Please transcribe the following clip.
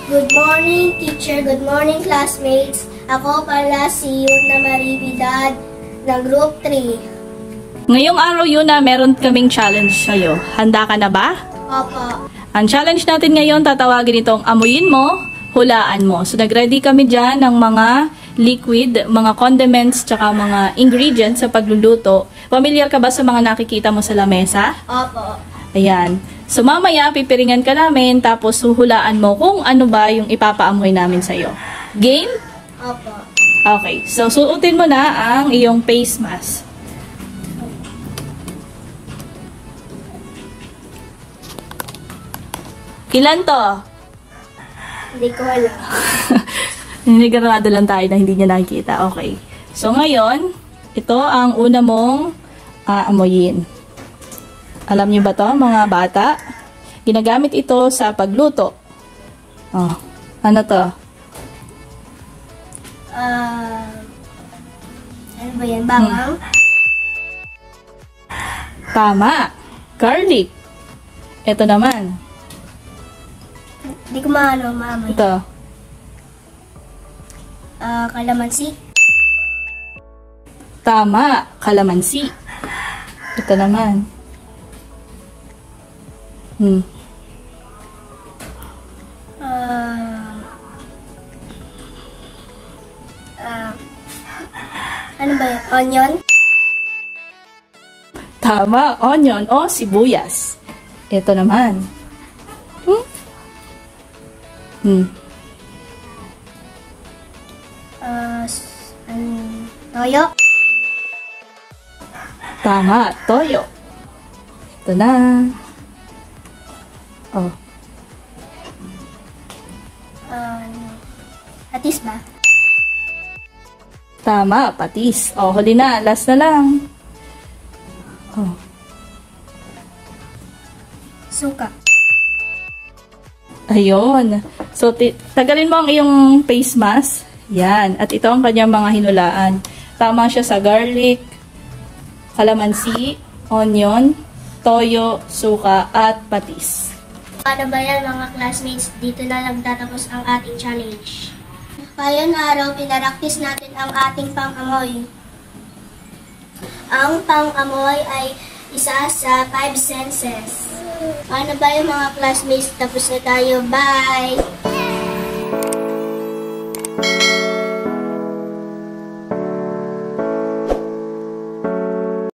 Good morning, teacher. Good morning, classmates. Ako pala si Yuna Marie Vidad ng Group 3. Ngayong araw Yuna, meron kaming challenge sa'yo. Handa ka na ba? Opo. Ang challenge natin ngayon, tatawagin itong amuyin mo, hulaan mo. So nag-ready kami dyan ng mga liquid, mga condiments, tsaka mga ingredients sa pagluluto. Familiar ka ba sa mga nakikita mo sa lamesa? Opo. Ayan. So mamaya, pipiringan ka namin, tapos huhulaan mo kung ano ba yung ipapaamoy namin sa'yo. Game? Opo. Okay. So suotin mo na ang iyong face mask. Ilan to? Hindi ko alam. Ninigarado lang tayo na hindi niya nakikita. Okay. So ngayon, ito ang una mong aamoyin. Alam niyo ba to, mga bata? Ginagamit ito sa pagluto. Oh, ano to? Ano ba yan? Bawang? Tama. Garlic. Ito naman. Hindi ko maamoy. Ito. Kalamansi? Tama. Kalamansi. Ito naman. Ano ba yan? Onion? Tama. Onion o sibuyas. Ito naman. Toyo? Tama. Toyo. Ito na. Oh. Patis ba? Tama, patis. Oh, huli na. Last na lang. Oh. Suka? Ayun. So, tagalin mo ang iyong face mask. Yan. At ito ang kanyang mga hinulaan. Tama siya sa garlic, kalamansi, onion, toyo, suka, at patis. Paano ba yan mga classmates? Dito na nagtatapos ang ating challenge. Ngayong araw, pinaraktis natin ang ating pang-amoy. Ang pang-amoy ay isa sa 5 senses. Paano ba yung mga classmates? Tapos na tayo. Bye!